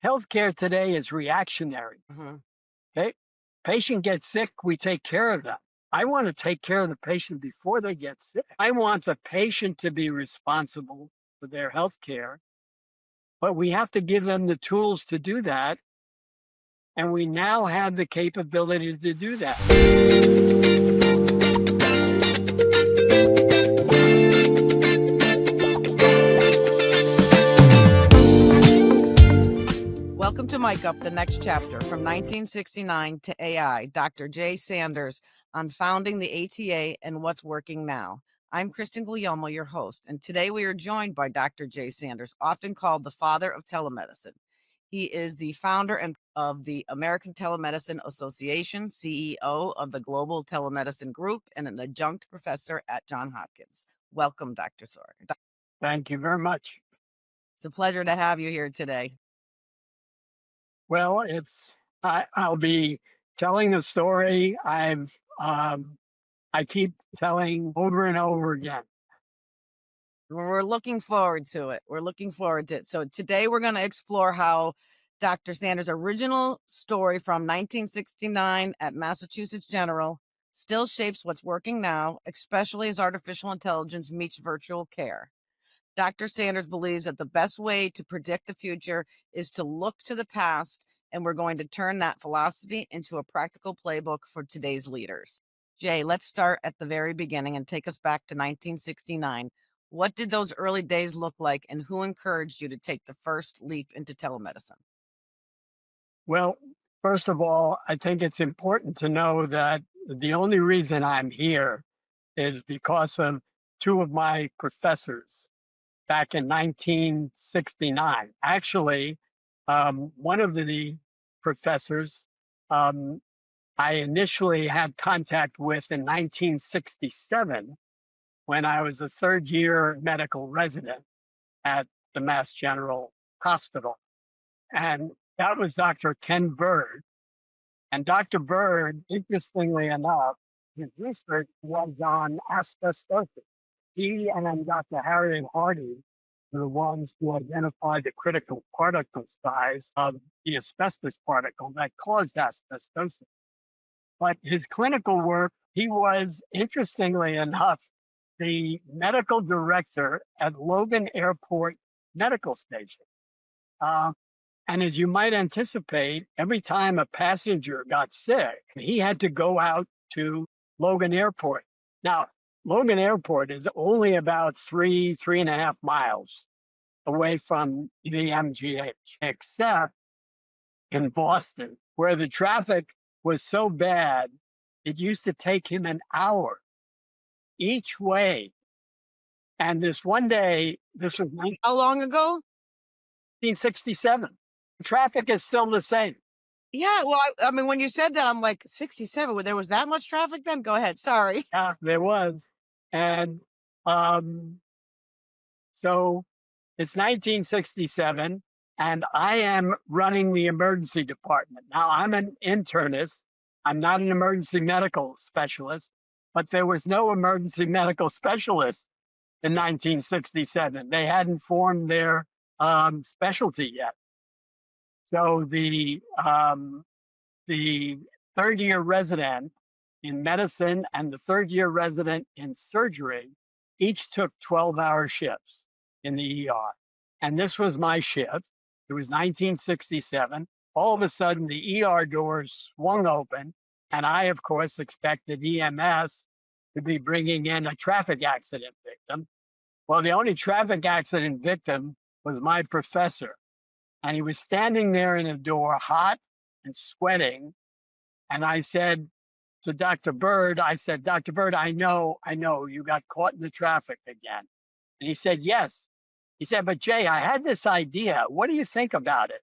Healthcare today is reactionary. Mhm. Okay. Patient gets sick, we take care of them. I want to take care of the patient before they get sick. I want the patient to be responsible for their health care, but we have to give them the tools to do that. And we now have the capability to do that. Welcome to Mike Up, the next chapter from 1969 to AI, Dr. Jay Sanders on founding the ATA and what's working now. I'm Kristin Guglielmo, your host, and today we are joined by Dr. Jay Sanders, often called the father of telemedicine. He is the founder of the American Telemedicine Association, CEO of the Global Telemedicine Group, and an adjunct professor at Johns Hopkins. Welcome, Dr. Sawyer. Thank you very much. It's a pleasure to have you here today. Well, I'll be telling the story I keep telling over and over again. We're looking forward to it. We're looking forward to it. So today we're going to explore how Dr. Sanders' original story from 1969 at Massachusetts General still shapes what's working now, especially as artificial intelligence meets virtual care. Dr. Sanders believes that the best way to predict the future is to look to the past, and we're going to turn that philosophy into a practical playbook for today's leaders. Jay, let's start at the very beginning and take us back to 1969. What did those early days look like, and who encouraged you to take the first leap into telemedicine? Well, first of all, I think it's important to know that the only reason I'm here is because of two of my professors back in 1969. Actually, one of the professors um, I initially had contact with in 1967 when I was a third year medical resident at the Mass General Hospital. And that was Dr. Ken Bird. And Dr. Bird, interestingly enough, his research was on asbestosis. He and Dr. Harriet Hardy were the ones who identified the critical particle size of the asbestos particle that caused asbestosis. But his clinical work, he was, interestingly enough, the medical director at Logan Airport Medical Station. Uh, and as you might anticipate, every time a passenger got sick, he had to go out to Logan Airport. Now, Logan Airport is only about 3.5 miles away from the MGH, except in Boston, where the traffic was so bad, it used to take him an hour each way. And this one day, this was How long ago? 1967. The traffic is still the same. Yeah, well, I mean, when you said that, I'm like, 67, there was that much traffic then? Go ahead, sorry. Yeah, there was. And um, so it's 1967, and I am running the emergency department. Now, I'm an internist. I'm not an emergency medical specialist, but there was no emergency medical specialist in 1967. They hadn't formed their specialty yet. So the third year resident in medicine and the third year resident in surgery each took 12-hour shifts in the ER. And this was my shift. It was 1967. All of a sudden, the ER doors swung open, and I, of course, expected EMS to be bringing in a traffic accident victim. Well, the only traffic accident victim was my professor. And he was standing there in the door, hot and sweating. And I said to Dr. Bird, Dr. Bird, I know you got caught in the traffic again. And he said, yes. He said, but Jay, I had this idea. What do you think about it?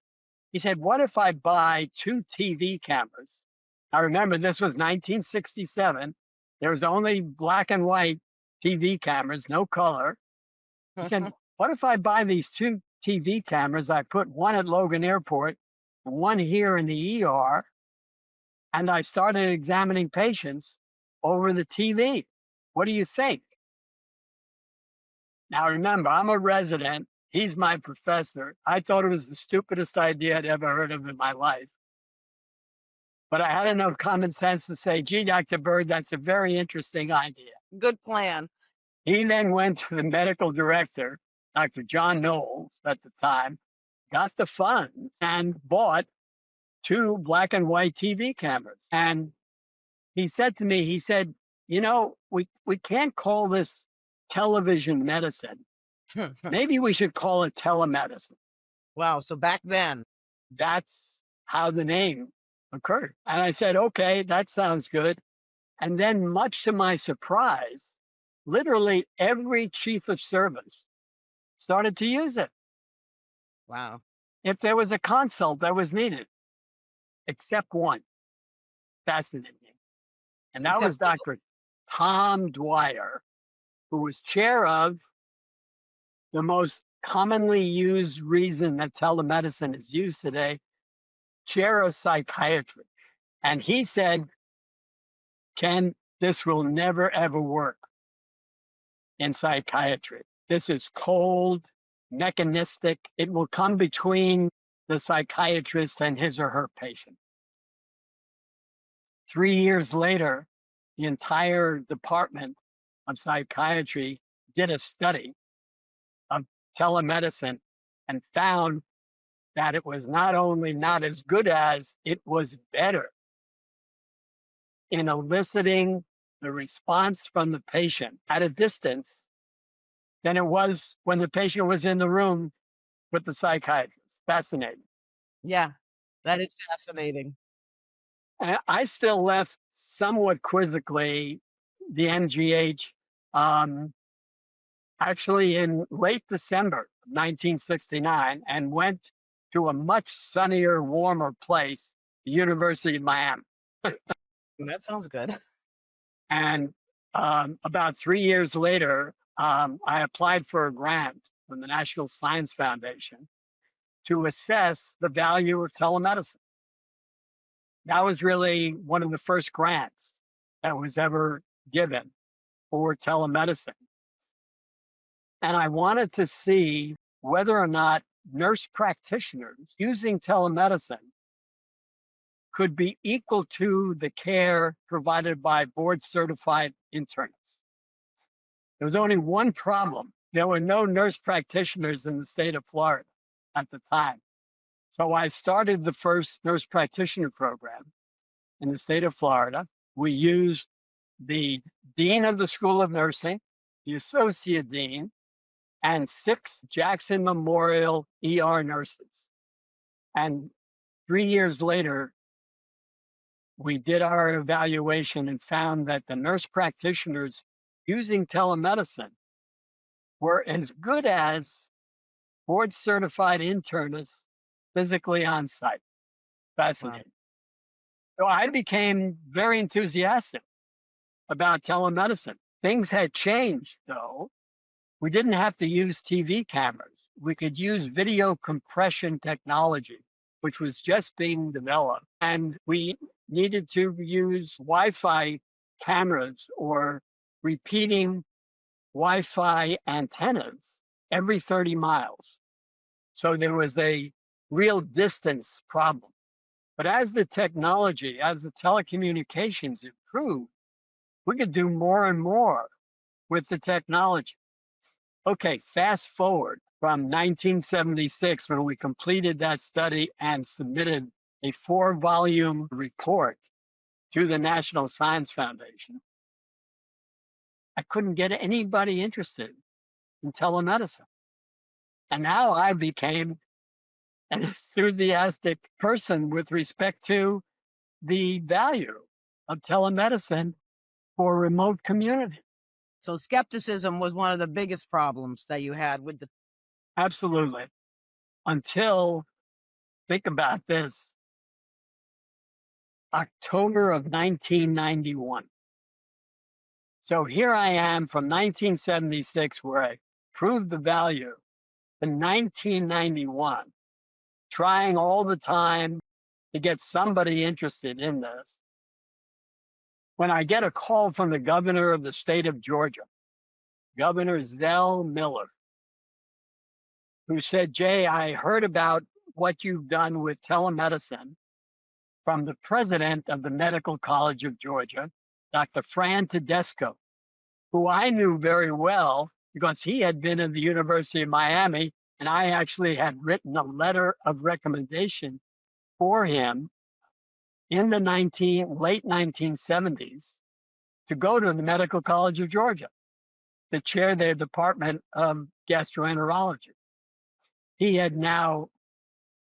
He said, what if I buy 2 TV cameras? Now remember, this was 1967. There was only black and white TV cameras, no color. He said, what if I buy these 2 TV cameras? I put one at Logan Airport and one here in the ER, and I started examining patients over the TV. What do you think? Now, remember, I'm a resident. He's my professor. I thought it was the stupidest idea I'd ever heard of in my life. But I had enough common sense to say, gee, Dr. Bird, that's a very interesting idea. Good plan. He then went to the medical director, Dr. John Knowles at the time, got the funds and bought 2 black and white TV cameras. And he said to me, he said, you know, we can't call this television medicine. Maybe we should call it telemedicine. Wow. So back then, That's how the name occurred. And I said, okay, that sounds good. And then, much to my surprise, literally every chief of service started to use it. wow. If there was a consult that was needed, except one. Fascinating. And that was Except who? Dr. Tom Dwyer, who was chair of the most commonly used reason that telemedicine is used today, chair of psychiatry. And he said, Ken, this will never, ever work in psychiatry. This is cold, mechanistic. It will come between the psychiatrist and his or her patient. 3 years later, the entire department of psychiatry did a study of telemedicine and found that it was not only not as good as, it was better in eliciting the response from the patient at a distance than it was when the patient was in the room with the psychiatrist. Fascinating. Yeah, that is fascinating. And I still left somewhat quizzically the MGH actually in late December of 1969 and went to a much sunnier, warmer place, the University of Miami. That sounds good. And about 3 years later, I applied for a grant from the National Science Foundation to assess the value of telemedicine. That was really one of the first grants that was ever given for telemedicine. And I wanted to see whether or not nurse practitioners using telemedicine could be equal to the care provided by board certified internists. There was only one problem. There were no nurse practitioners in the state of Florida at the time. So I started the first nurse practitioner program in the state of Florida. We used the dean of the School of Nursing, the associate dean, and 6 Jackson Memorial ER nurses. And 3 years later, we did our evaluation and found that the nurse practitioners using telemedicine were as good as board certified internists physically on site. Wow. Fascinating. So I became very enthusiastic about telemedicine. Things had changed, though. We didn't have to use TV cameras. We could use video compression technology, which was just being developed. And we needed to use Wi-Fi cameras or repeating Wi-Fi antennas every 30 miles. So there was a real distance problem. But as the technology, as the telecommunications improved, we could do more and more with the technology. Okay, fast forward from 1976 when we completed that study and submitted a 4-volume report to the National Science Foundation. I couldn't get anybody interested in telemedicine. And now I became an enthusiastic person with respect to the value of telemedicine for remote communities. So skepticism was one of the biggest problems that you had with the. Absolutely. Until, think about this, October of 1991. So here I am from 1976, where I proved the value, to 1991, trying all the time to get somebody interested in this. When I get a call from the governor of the state of Georgia, Governor Zell Miller, who said, Jay, I heard about what you've done with telemedicine from the president of the Medical College of Georgia, Dr. Fran Tedesco, who I knew very well because he had been at the University of Miami, and I actually had written a letter of recommendation for him in the late 1970s to go to the Medical College of Georgia to chair their department of gastroenterology. He had now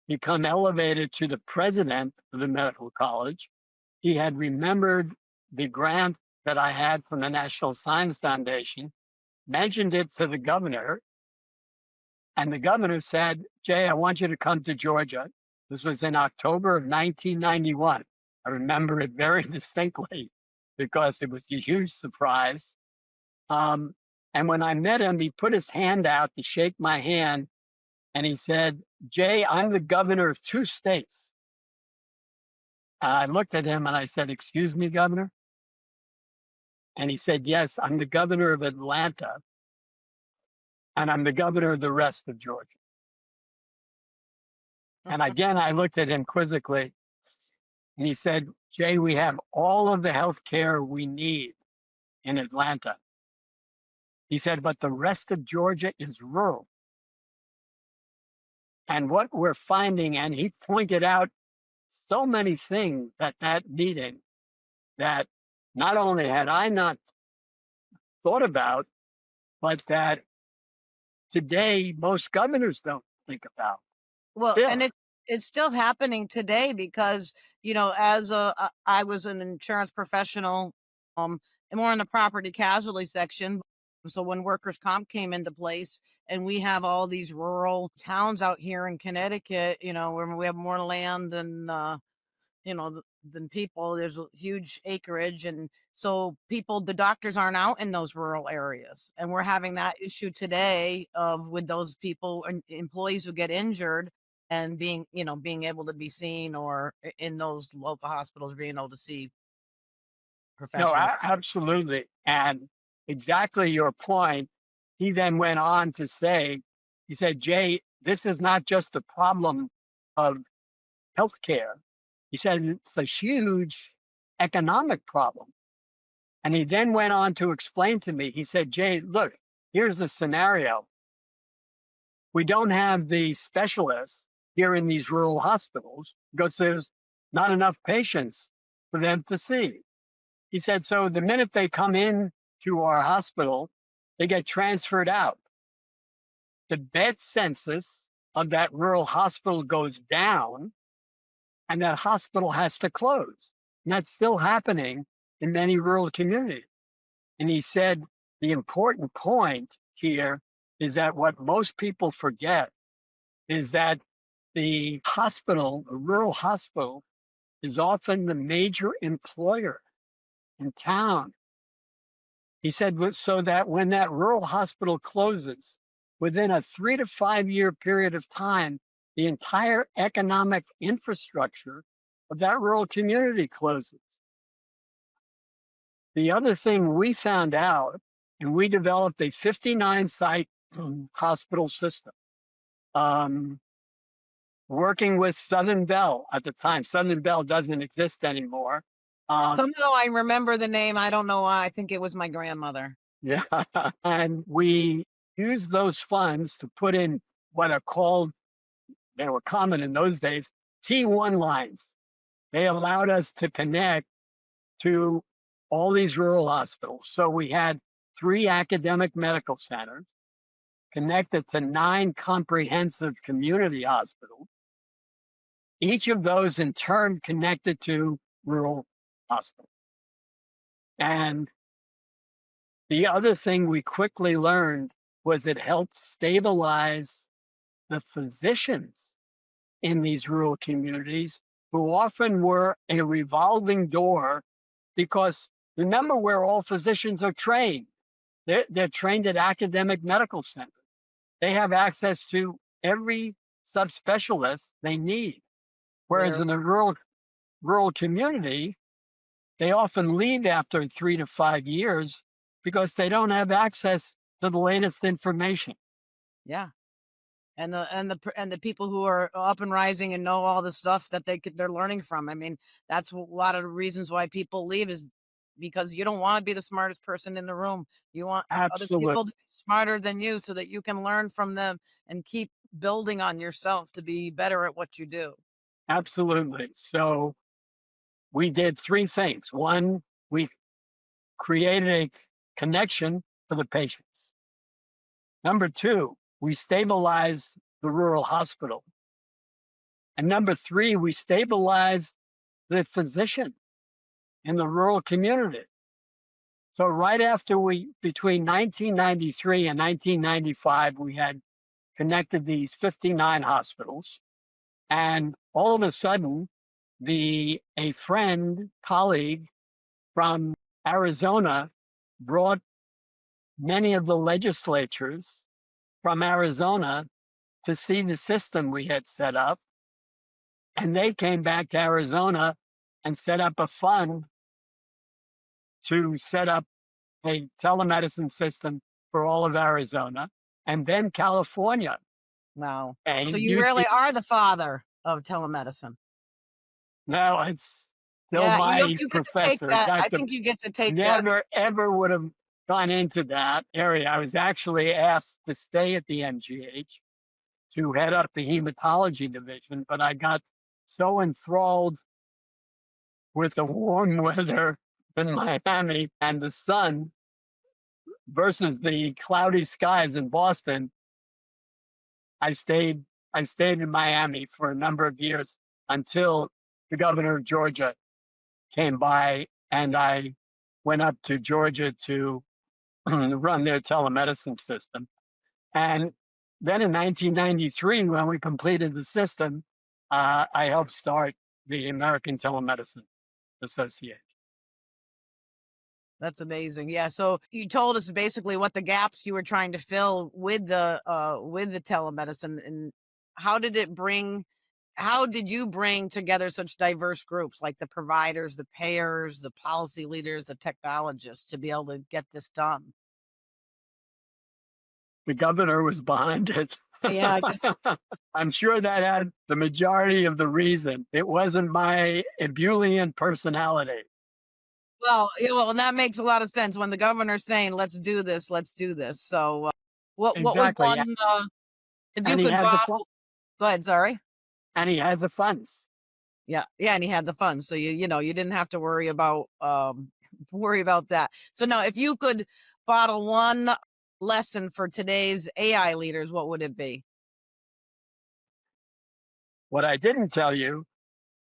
become elevated to the president of the medical college. He had remembered the grant that I had from the National Science Foundation, mentioned it to the governor, and the governor said, Jay, I want you to come to Georgia. This was in October of 1991. I remember it very distinctly because it was a huge surprise. And when I met him, he put his hand out to shake my hand, and he said, Jay, I'm the governor of 2 states. I looked at him and I said, excuse me, governor? And he said, yes, I'm the governor of Atlanta, and I'm the governor of the rest of Georgia. And again, I looked at him quizzically, and he said, Jay, we have all of the health care we need in Atlanta. He said, but the rest of Georgia is rural. And what we're finding, and he pointed out so many things at that meeting that not only had I not thought about, but that today most governors don't think about. Well, Still, and it's still happening today because, as I was an insurance professional, and more in the property casualty section. So when workers' comp came into place, and we have all these rural towns out here in Connecticut, where we have more land than than people. There's a huge acreage, and so the doctors aren't out in those rural areas, and we're having that issue today with those people and employees who get injured and being able to be seen, or in those local hospitals being able to see no, professionals. absolutely. And exactly your point. He then went on to say, he said, Jay, this is not just a problem of healthcare. He said, it's a huge economic problem. And he then went on to explain to me, he said, Jay, look, here's the scenario. We don't have the specialists here in these rural hospitals because there's not enough patients for them to see. He said, so the minute they come in to our hospital, they get transferred out. The bed census of that rural hospital goes down, and that hospital has to close. And that's still happening in many rural communities. And he said, the important point here is that what most people forget is that the hospital, a rural hospital, is often the major employer in town. He said, so that when that rural hospital closes, within a 3 to 5 year period of time, the entire economic infrastructure of that rural community closes. The other thing we found out, and we developed a 59 site hospital system, working with Southern Bell at the time. Southern Bell doesn't exist anymore. Somehow I remember the name. I don't know why. I think it was my grandmother. Yeah. And we used those funds to put in what are called, they were common in those days, T1 lines. They allowed us to connect to all these rural hospitals. So we had 3 academic medical centers connected to 9 comprehensive community hospitals. Each of those in turn connected to rural hospitals. And the other thing we quickly learned was it helped stabilize the physicians in these rural communities, who often were a revolving door, because remember where all physicians are trained. They're trained at academic medical centers. They have access to every subspecialist they need. Whereas in the rural community, they often leave after 3 to 5 years because they don't have access to the latest information. Yeah. and the people who are up and rising and know all the stuff that they're learning from. I mean, that's a lot of the reasons why people leave, is because you don't want to be the smartest person in the room. You want other Absolutely. people to be smarter than you so that you can learn from them and keep building on yourself to be better at what you do. Absolutely. So we did three things. One, we created a connection for the patients. Number two, we stabilized the rural hospital. And number three, we stabilized the physician in the rural community. So right after between 1993 and 1995, we had connected these 59 hospitals. And all of a sudden, a friend, colleague from Arizona brought many of the legislatures from Arizona to see the system we had set up. And they came back to Arizona and set up a fund to set up a telemedicine system for all of Arizona. And then California. Wow. So And you really are the father of telemedicine. no, it's still Yeah, my you get to take professor. that. I Dr. think you get to take that. Never, ever would have gone into that area. I was actually asked to stay at the MGH to head up the hematology division, but I got so enthralled with the warm weather in Miami and the sun versus the cloudy skies in Boston. I stayed in Miami for a number of years until the governor of Georgia came by, and I went up to Georgia to run their telemedicine system. And then in 1993, when we completed the system, I helped start the American Telemedicine Association. That's amazing. Yeah. So you told us basically what the gaps you were trying to fill with the telemedicine, and how did you bring together such diverse groups like the providers, the payers, the policy leaders, the technologists to be able to get this done? The governor was behind it. Yeah, I guess. I'm sure that had the majority of the reason. It wasn't my ebullient personality. Well, yeah, well, and that makes a lot of sense when the governor's saying, "Let's do this, let's do this." So, what was Exactly. one? If you And he could had the fun, bottle, go ahead. Sorry. and he had the funds. Yeah, yeah, and he had the funds, so you didn't have to worry about worry about that. So now, if you could bottle one lesson for today's AI leaders, what would it be? What I didn't tell you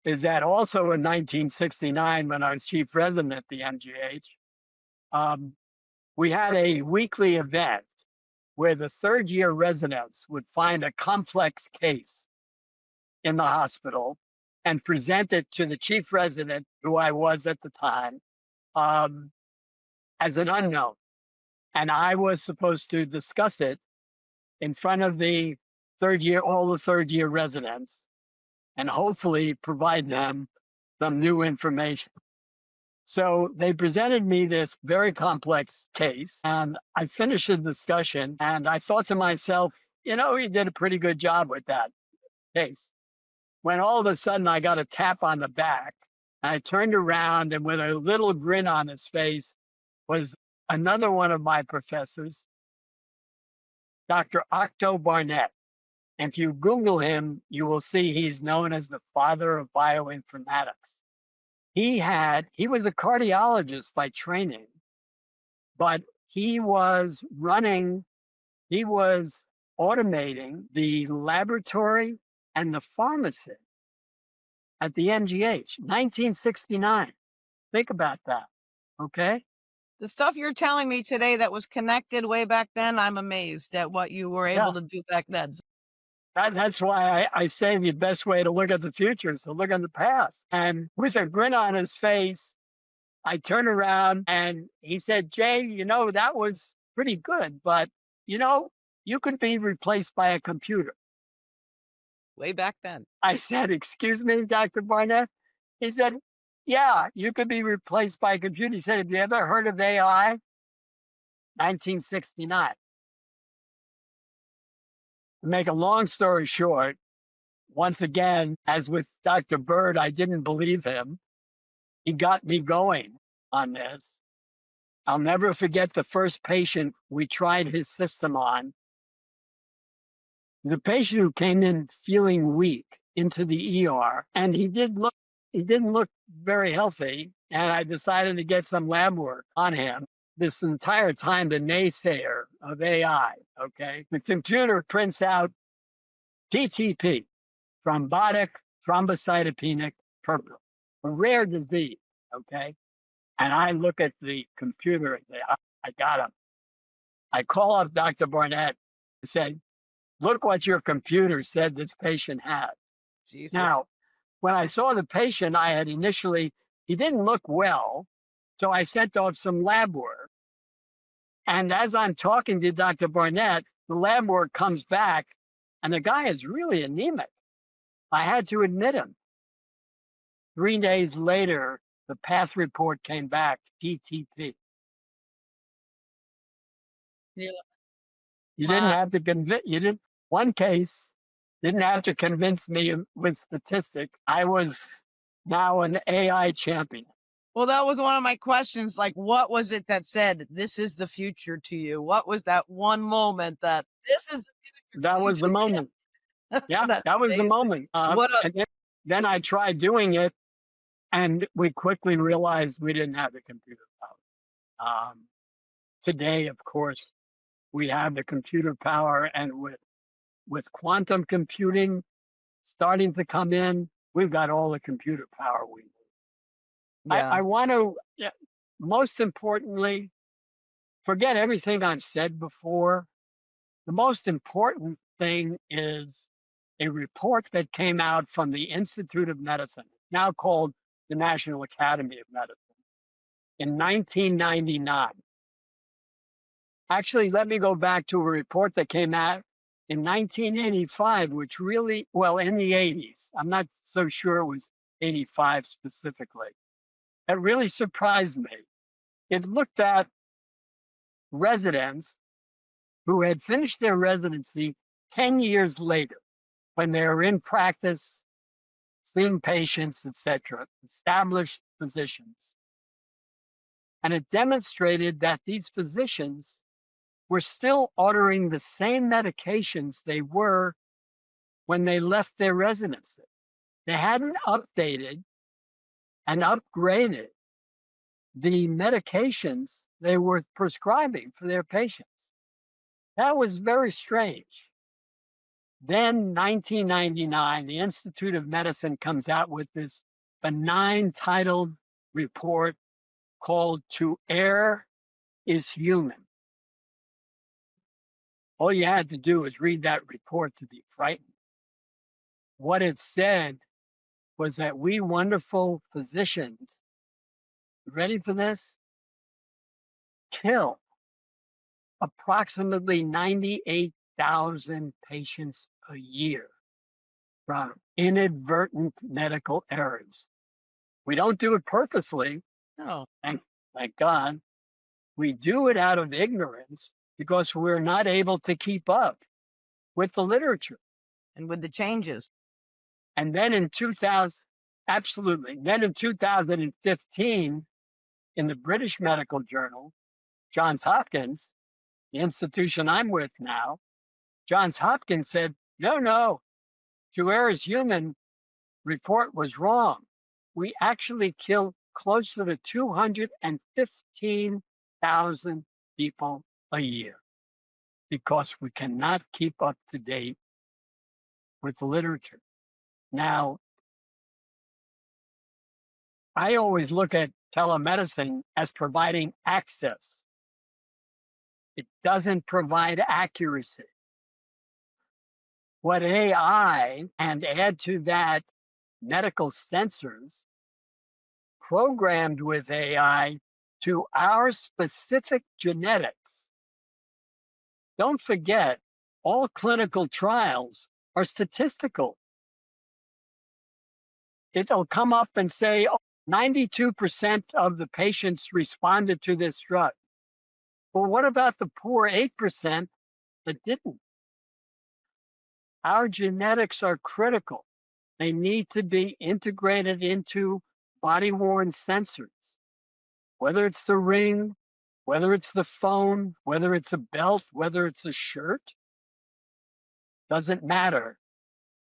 is that also in 1969, when I was chief resident at the MGH, um, we had a weekly event where the third year residents would find a complex case in the hospital and present it to the chief resident, who I was at the time, um, as an unknown. And I was supposed to discuss it in front of all the third year residents, and hopefully provide them some new information. So they presented me this very complex case, and I finished the discussion, and I thought to myself, he did a pretty good job with that case. When all of a sudden I got a tap on the back, and I turned around, and with a little grin on his face was another one of my professors, Dr. Octo Barnett. And if you Google him, you will see he's known as the father of bioinformatics. He was a cardiologist by training, but he was automating the laboratory and the pharmacy at the MGH, 1969. Think about that. Okay. The stuff you're telling me today that was connected way back then, I'm amazed at what you were Yeah. able to do back then. That's why I say the best way to look at the future is to look at the past. And with a grin on his face, I turned around and he said, Jay, that was pretty good, but you could be replaced by a computer. Way back then. I said, excuse me, Dr. Barnett? He said, yeah, you could be replaced by a computer. He said, have you ever heard of AI? 1969. make a long story short, once again, as with Dr. Bird, I didn't believe him. He got me going on this. I'll never forget the first patient we tried his system on. It was a patient who came in feeling weak into the ER, and he didn't look very healthy. And I decided to get some lab work on him. This entire time, the naysayer of AI, okay? The computer prints out TTP, thrombotic thrombocytopenic purpura, a rare disease, okay? And I look at the computer and say, I got him. I call up Dr. Barnett and say, look what your computer said this patient had. Jesus. Now, when I saw the patient, I had initially, he didn't look well, so I sent off some lab work. And as I'm talking to Dr. Barnett, the lab work comes back, and the guy is really anemic. I had to admit him. 3 days later, the path report came back, DTP. Yeah. You didn't have to convince, one case didn't have to convince me with statistics. I was now an AI champion. Well, that was one of my questions. Like, what was it that said, this is the future to you? What was that one moment that this is the future? That was the moment. Yeah, that was the moment. And then I tried doing it, and we quickly realized we didn't have the computer power. Today, of course, we have the computer power, and with quantum computing starting to come in, we've got all the computer power we need. Yeah. I want to, most importantly, forget everything I've said before. The most important thing is a report that came out from the Institute of Medicine, now called the National Academy of Medicine, in 1999. Actually, let me go back to a report that came out in 1985, which really, well, in the 80s. I'm not so sure it was 85 specifically. That really surprised me. It looked at residents who had finished their residency 10 years later, when they were in practice, seeing patients, etc., established physicians. And it demonstrated that these physicians were still ordering the same medications they were when they left their residency. They hadn't updated and upgraded the medications they were prescribing for their patients. That was very strange. Then 1999, the Institute of Medicine comes out with this benign titled report called To Err is Human. All you had to do was read that report to be frightened. What it said was that we wonderful physicians, ready for this? Kill approximately 98,000 patients a year from inadvertent medical errors. We don't do it purposely. No. Thank God. We do it out of ignorance because we're not able to keep up with the literature. And with the changes. And then in 2000, absolutely. Then in 2015, in the British Medical Journal, Johns Hopkins, the institution I'm with now, Johns Hopkins said, no, To Err is Human report was wrong. We actually kill closer to 215,000 people a year because we cannot keep up to date with the literature. Now, I always look at telemedicine as providing access. It doesn't provide accuracy. What AI, and add to that medical sensors programmed with AI to our specific genetics. Don't forget, all clinical trials are statistical. It'll come up and say, 92% of the patients responded to this drug. Well, what about the poor 8% that didn't? Our genetics are critical. They need to be integrated into body worn sensors, whether it's the ring, whether it's the phone, whether it's a belt, whether it's a shirt, doesn't matter.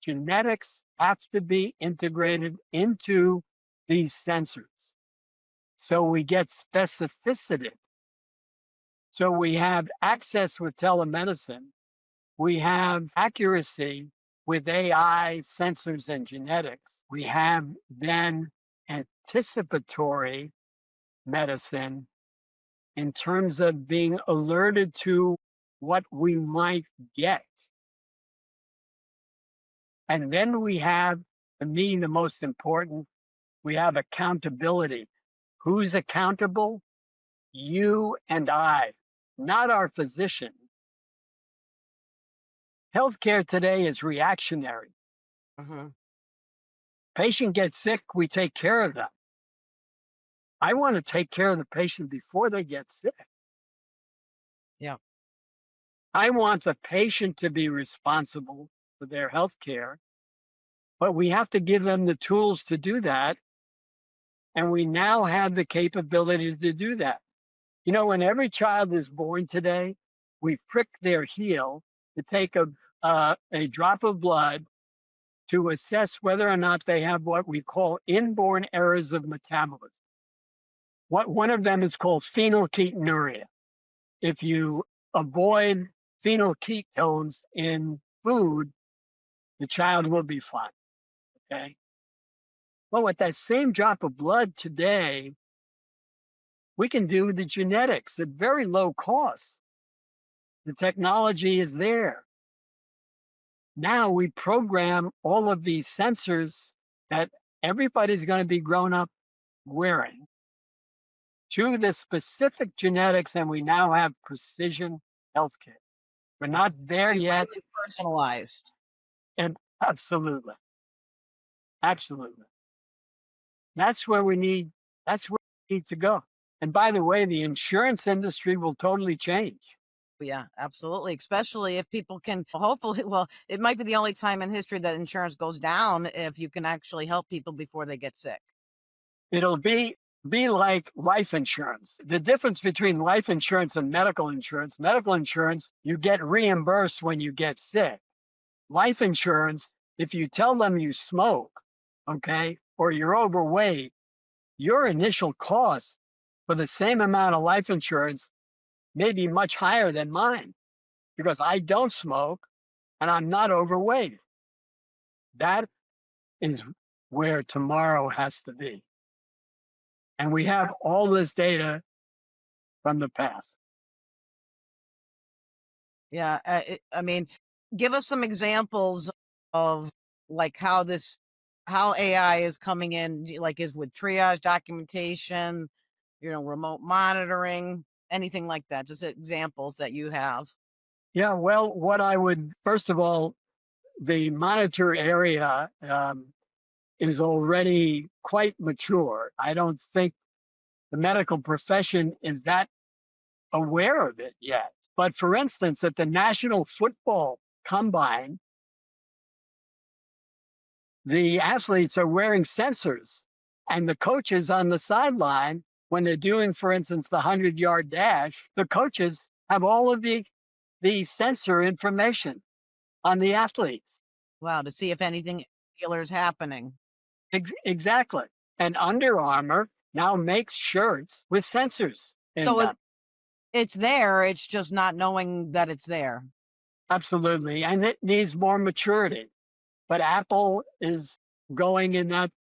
Genetics have to be integrated into these sensors. So we get specificity. So we have access with telemedicine. We have accuracy with AI, sensors, and genetics. We have then anticipatory medicine in terms of being alerted to what we might get. And then we have, to me, the most important, we have accountability. Who's accountable? You and I, not our physician. Healthcare today is reactionary. Mhm. Patient gets sick, we take care of them. I want to take care of the patient before they get sick. Yeah. I want the patient to be responsible for their health care, but we have to give them the tools to do that. And we now have the capability to do that. You know, when every child is born today, we prick their heel to take a drop of blood to assess whether or not they have what we call inborn errors of metabolism. One of them is called phenylketonuria. If you avoid phenylketones in food, the child will be fine. Okay. Well, with that same drop of blood today, we can do the genetics at very low cost. The technology is there. Now we program all of these sensors that everybody's going to be grown up wearing to the specific genetics, and we now have precision healthcare. We're not It's there very yet, highly personalized. and absolutely, absolutely. That's where we need. That's where we need to go. And by the way, the insurance industry will totally change. Yeah, absolutely. Especially if people can hopefully, well, it might be the only time in history that insurance goes down if you can actually help people before they get sick. It'll be like life insurance. The difference between life insurance and medical insurance, you get reimbursed when you get sick. Life insurance, if you tell them you smoke, okay, or you're overweight, your initial cost for the same amount of life insurance may be much higher than mine because I don't smoke and I'm not overweight. That is where tomorrow has to be. And we have all this data from the past. Yeah, I mean, give us some examples of like how AI is coming in, like is with triage documentation, remote monitoring, anything like that. Just examples that you have. Yeah, well, what I would, first of all, the monitor area is already quite mature. I don't think the medical profession is that aware of it yet. But for instance, at the National Football Combine, the athletes are wearing sensors, and the coaches on the sideline, when they're doing, for instance, the 100-yard dash, the coaches have all of the sensor information on the athletes. Wow, to see if anything particular is happening. Exactly. And Under Armour now makes shirts with sensors in So them. it's there. It's just not knowing that it's there. Absolutely. And it needs more maturity. But Apple is going in that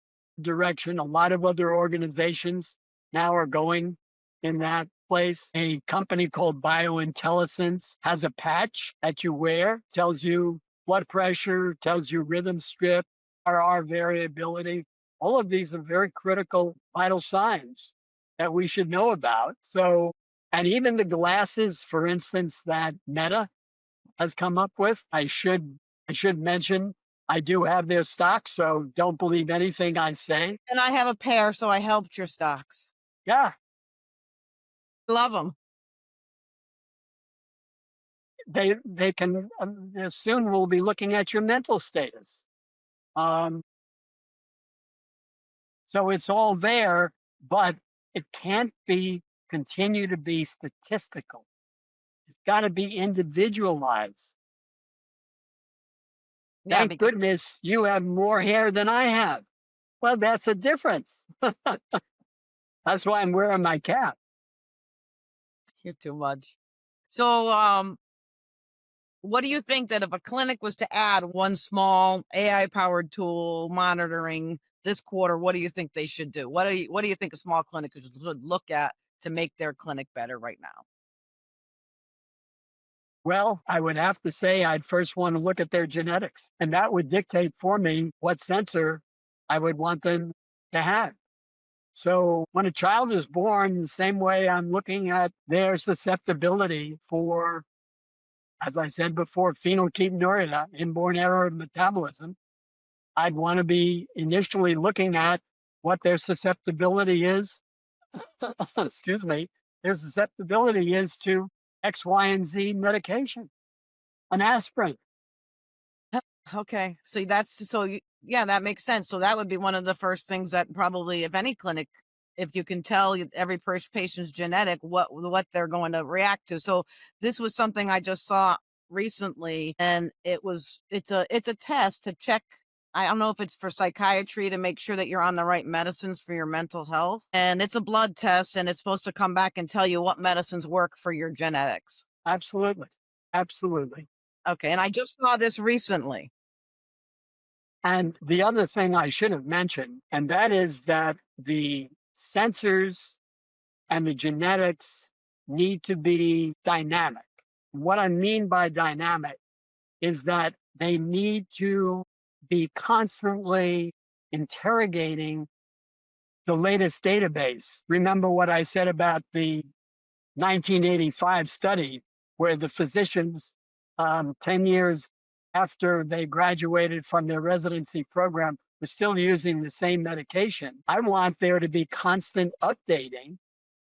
direction. A lot of other organizations now are going in that place. A company called BioIntelligence has a patch that you wear, tells you blood pressure, tells you rhythm strip, RR variability. All of these are very critical vital signs that we should know about. So, and even the glasses, for instance, that Meta has come up with, I should mention I do have their stock, so don't believe anything I say. And I have a pair, so I helped your stocks. Yeah, Love them. they can soon will be looking at your mental status. Um, so it's all there, but it can't be continue to be statistical. It's got to be individualized. Yeah, Thank because goodness you have more hair than I have. Well, that's a difference. That's why I'm wearing my cap. you're too much. So, what do you think that if a clinic was to add one small AI powered tool monitoring this quarter, what do you think they should do? What do you think a small clinic should look at to make their clinic better right now? Well, I would have to say I'd first want to look at their genetics, and that would dictate for me what sensor I would want them to have. So when a child is born, the same way I'm looking at their susceptibility for, as I said before, phenylketonuria, inborn error of metabolism, I'd want to be initially looking at what their susceptibility is. Excuse me, their susceptibility is to X, Y, and Z medication, an aspirin. Okay. So yeah, that makes sense. So that would be one of the first things that probably, if any clinic, if you can tell every patient's genetic, what they're going to react to. So this was something I just saw recently, and it's a test to check. I don't know if it's for psychiatry to make sure that you're on the right medicines for your mental health. And it's a blood test, and it's supposed to come back and tell you what medicines work for your genetics. Absolutely. Absolutely. Okay. And I just saw this recently. And the other thing I should have mentioned, and that is that the sensors and the genetics need to be dynamic. What I mean by dynamic is that they need to be constantly interrogating the latest database. Remember what I said about the 1985 study where the physicians, 10 years after they graduated from their residency program, were still using the same medication. I want there to be constant updating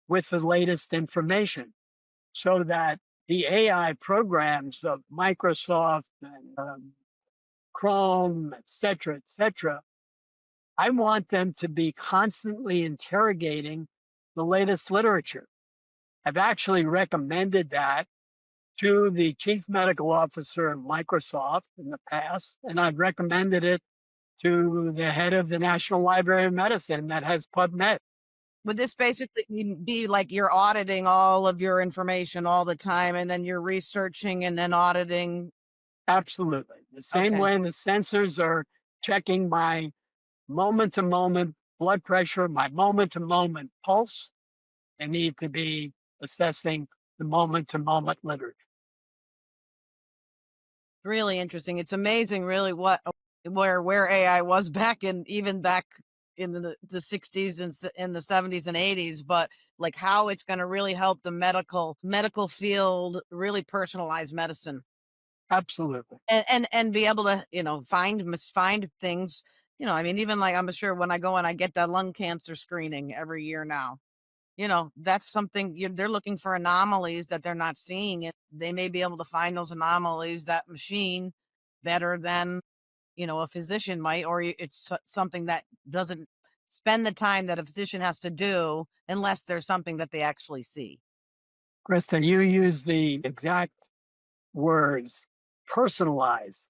with the latest information so that the AI programs of Microsoft and Chrome, et cetera, I want them to be constantly interrogating the latest literature. I've actually recommended that to the chief medical officer of Microsoft in the past, and I've recommended it to the head of the National Library of Medicine that has PubMed. Would this basically be like you're auditing all of your information all the time, and then you're researching and then auditing? Absolutely. The same Okay. way the sensors are checking my moment to moment blood pressure, my moment to moment pulse, they need to be assessing the moment to moment literature. Really interesting. It's amazing really where AI was back in the 60s and in the 70s and 80s, but like how it's going to really help the medical field really personalize medicine Absolutely. and be able to, find things, I mean, even like I'm sure when I go and I get that lung cancer screening every year now, that's something they're looking for anomalies that they're not seeing. And they may be able to find those anomalies, that machine, better than, a physician might, or it's something that doesn't spend the time that a physician has to do unless there's something that they actually see. Krista, you use the exact words personalized.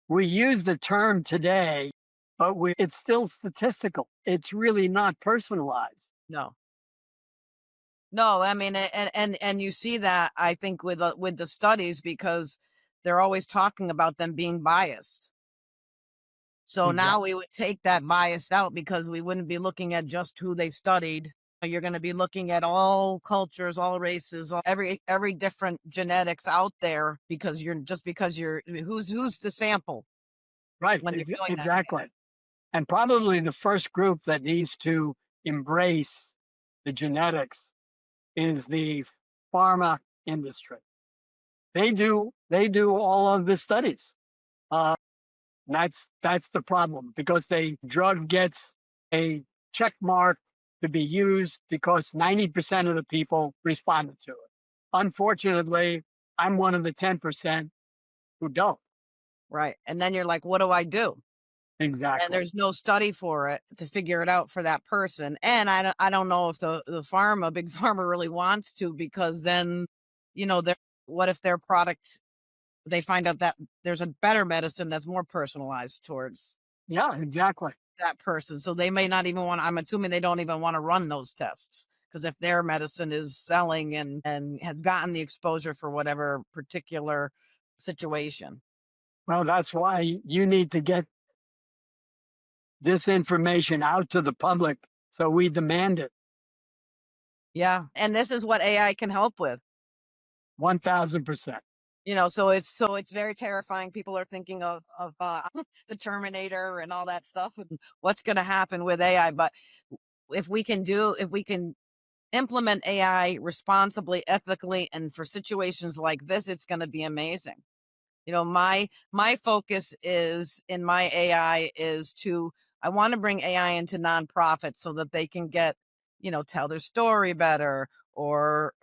We use the term today, but it's still statistical. It's really not personalized. No. No, I mean, and you see that, I think, with the studies, because they're always talking about them being biased. So now Exactly. we would take that bias out because we wouldn't be looking at just who they studied. You're going to be looking at all cultures, all races, every different genetics out there, because you're who's the sample Right. when you're doing that. Exactly. And probably the first group that needs to embrace the genetics is the pharma industry. They do all of the studies. That's the problem because the drug gets a check mark to be used because 90% of the people responded to it. Unfortunately, I'm one of the 10% who don't. Right. And then you're like, what do I do? And Exactly. there's no study for it to figure it out for that person. And I don't know if the big pharma really wants to, because then, they're what if their product, they find out that there's a better medicine that's more personalized towards Yeah, exactly. that person. So they may not even want, I'm assuming they don't even want to run those tests. Because if their medicine is selling and has gotten the exposure for whatever particular situation. Well, that's why you need to get this information out to the public. So we demand it. Yeah. And this is what AI can help with. 1000%. So it's very terrifying. People are thinking of the Terminator and all that stuff and what's going to happen with AI. But if we can implement AI responsibly, ethically, and for situations like this, it's going to be amazing. My focus is in my AI is to I want to bring AI into nonprofits so that they can get, tell their story better, or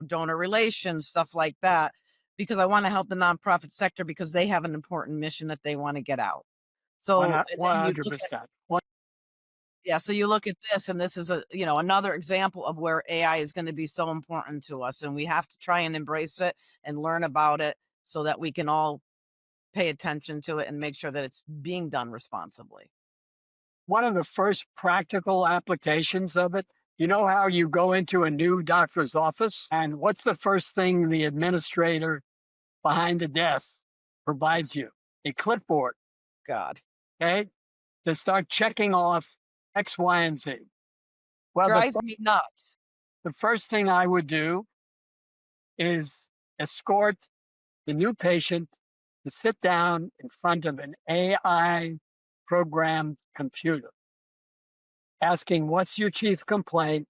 donor relations, stuff like that, because I want to help the nonprofit sector because they have an important mission that they want to get out. So and then you look at 100%. yeah, so you look at this, and this is another example of where AI is going to be so important to us, and we have to try and embrace it and learn about it so that we can all pay attention to it and make sure that it's being done responsibly. One of the first practical applications of it, you know how you go into a new doctor's office and what's the first thing the administrator behind the desk provides you? A clipboard, God, okay? To start checking off X, Y, and Z. Well, drives me nuts. the first thing I would do is escort the new patient to sit down in front of an AI programmed computer, asking, what's your chief complaint?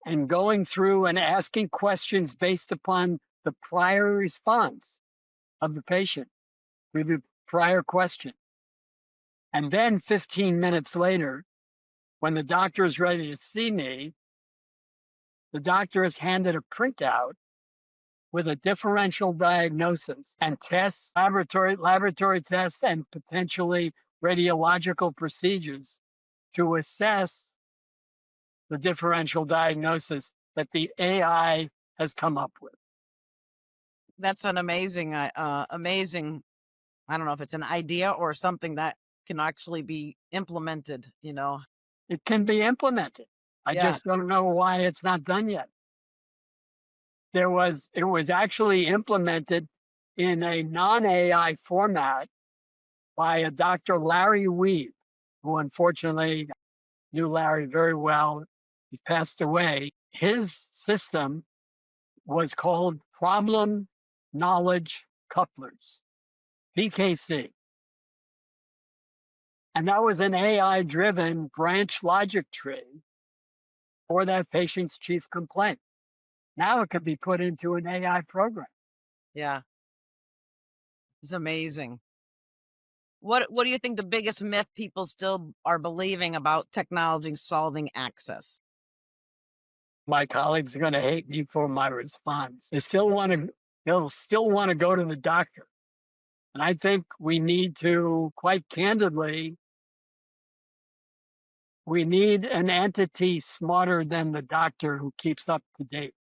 And going through and asking questions based upon the prior response of the patient with the prior question. And then 15 minutes later, when the doctor is ready to see me, the doctor is handed a printout with a differential diagnosis and tests, laboratory tests, and potentially radiological procedures to assess the differential diagnosis that the AI has come up with. That's an amazing. I don't know if it's an idea or something that can actually be implemented. It can be implemented. I Yeah. just don't know why it's not done yet. It was actually implemented in a non-AI format by a Dr. Larry Weed, who unfortunately knew Larry very well. He's passed away. His system was called Problem Knowledge Couplers, PKC. And that was an AI driven branch logic tree for that patient's chief complaint. Now it can be put into an AI program. Yeah. It's amazing. What do you think the biggest myth people still are believing about technology solving access? My colleagues are going to hate me for my response. They'll still want to go to the doctor. And I think we need to, quite candidly, we need an entity smarter than the doctor who keeps up to date.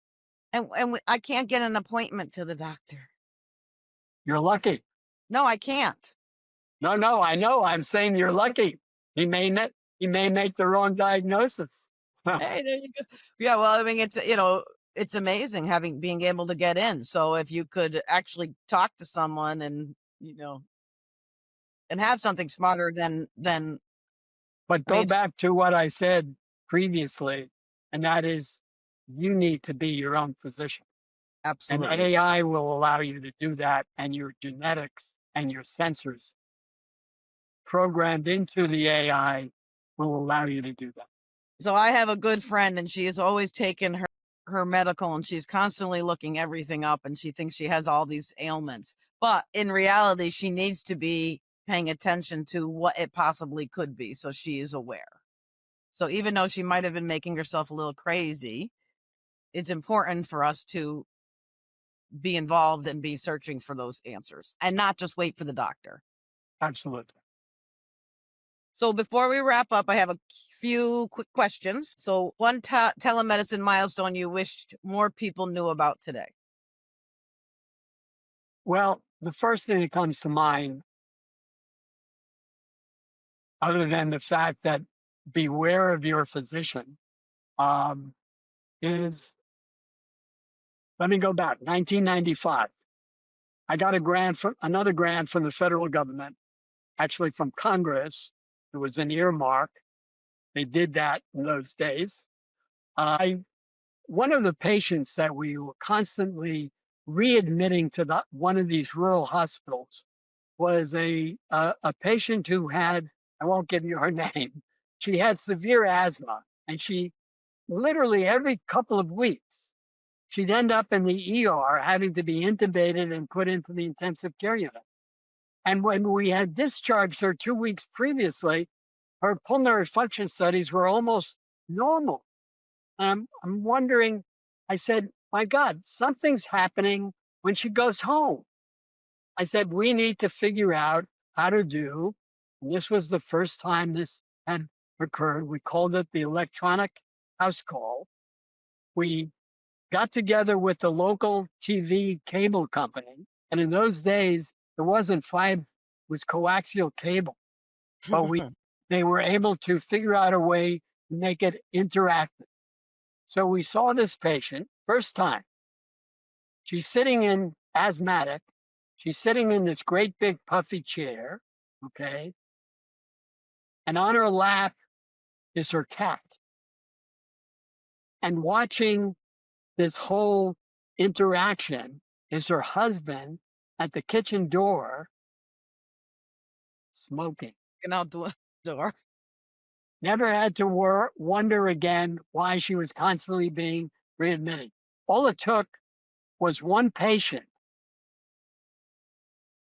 And I can't get an appointment to the doctor. You're lucky. No, I can't. No, I know. I'm saying you're lucky. He may make the wrong diagnosis. Hey, there you go. Yeah, well, I mean, it's amazing being able to get in. So if you could actually talk to someone and have something smarter than But I mean, go it's back to what I said previously, and that is you need to be your own physician. And absolutely. AI will allow you to do that, and your genetics and your sensors programmed into the AI will allow you to do that. So I have a good friend, and she has always taken her medical, and she's constantly looking everything up, and she thinks she has all these ailments. But in reality, she needs to be paying attention to what it possibly could be, so she is aware. So even though she might have been making herself a little crazy, it's important for us to be involved and be searching for those answers and not just wait for the doctor. Absolutely. So before we wrap up, I have a few quick questions. So one telemedicine milestone you wished more people knew about today? Well, the first thing that comes to mind, other than the fact that beware of your physician, um, is, let me go back, 1995. I got another grant from the federal government, actually from Congress. It was an earmark. They did that in those days. One of the patients that we were constantly readmitting to one of these rural hospitals was a patient who had, I won't give you her name. She had severe asthma, and she literally every couple of weeks she'd end up in the ER having to be intubated and put into the intensive care unit. And when we had discharged her 2 weeks previously, her pulmonary function studies were almost normal. I'm wondering, I said, my God, something's happening when she goes home. I said, we need to figure out how to do, and this was the first time this had occurred. We called it the electronic house call. We got together with the local TV cable company. And in those days, it wasn't fiber, it was coaxial cable. But they were able to figure out a way to make it interactive. So we saw this patient, first time. She's sitting in asthmatic. She's sitting in this great big puffy chair, okay? And on her lap is her cat. And watching this whole interaction is her husband at the kitchen door smoking. Looking out the door. Never had to wonder again why she was constantly being readmitted. All it took was one patient.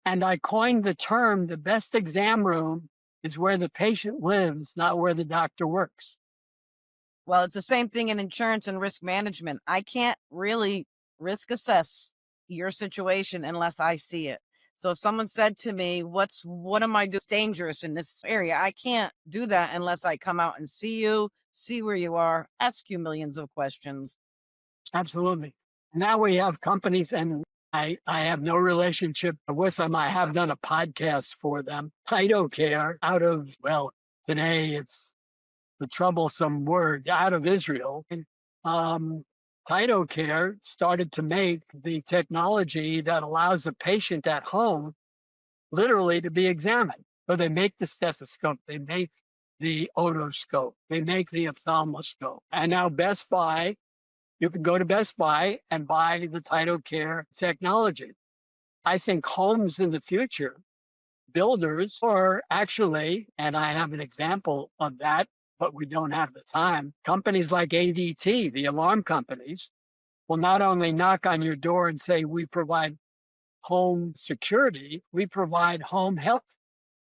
And I coined the term, the best exam room is where the patient lives, not where the doctor works. Well, it's the same thing in insurance and risk management. I can't really risk assess your situation unless I see it. So if someone said to me, what am I doing dangerous in this area? I can't do that unless I come out and see you, see where you are, ask you millions of questions. Absolutely. Now we have companies, and I have no relationship with them. I have done a podcast for them. Care out of, well, today it's the troublesome word, out of Israel. And Care started to make the technology that allows a patient at home literally to be examined. So they make the stethoscope, they make the otoscope, they make the ophthalmoscope. And now Best Buy, you can go to Best Buy and buy the Care technology. I think homes in the future, builders, or actually, and I have an example of that, but we don't have the time, companies like ADT, the alarm companies, will not only knock on your door and say, we provide home security, we provide home health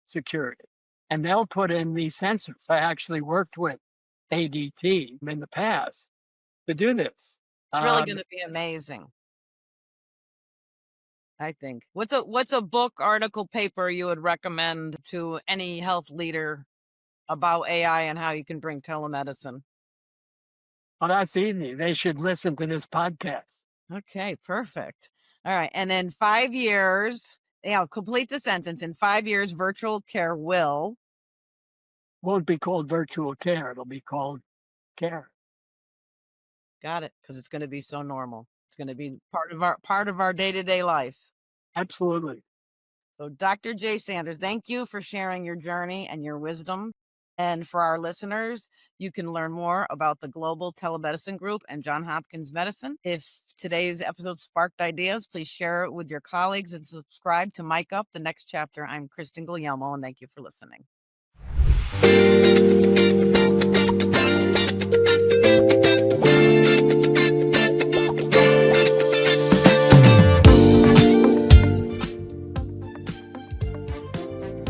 security. And they'll put in these sensors. I actually worked with ADT in the past to do this. It's really going to be amazing, I think. What's a book, article, paper you would recommend to any health leader about AI and how you can bring telemedicine? Well, that's easy. They should listen to this podcast. Okay, perfect. All right. And in 5 years, complete the sentence. In 5 years, virtual care won't be called virtual care. It'll be called care. Got it. Because it's going to be so normal. It's going to be part of our day-to-day lives. Absolutely. So Dr. J. Sanders, thank you for sharing your journey and your wisdom. And for our listeners, you can learn more about the Global Telemedicine Group and Johns Hopkins Medicine. If today's episode sparked ideas, please share it with your colleagues and subscribe to Mike Up, the Next Chapter. I'm Kristin Guglielmo, and thank you for listening.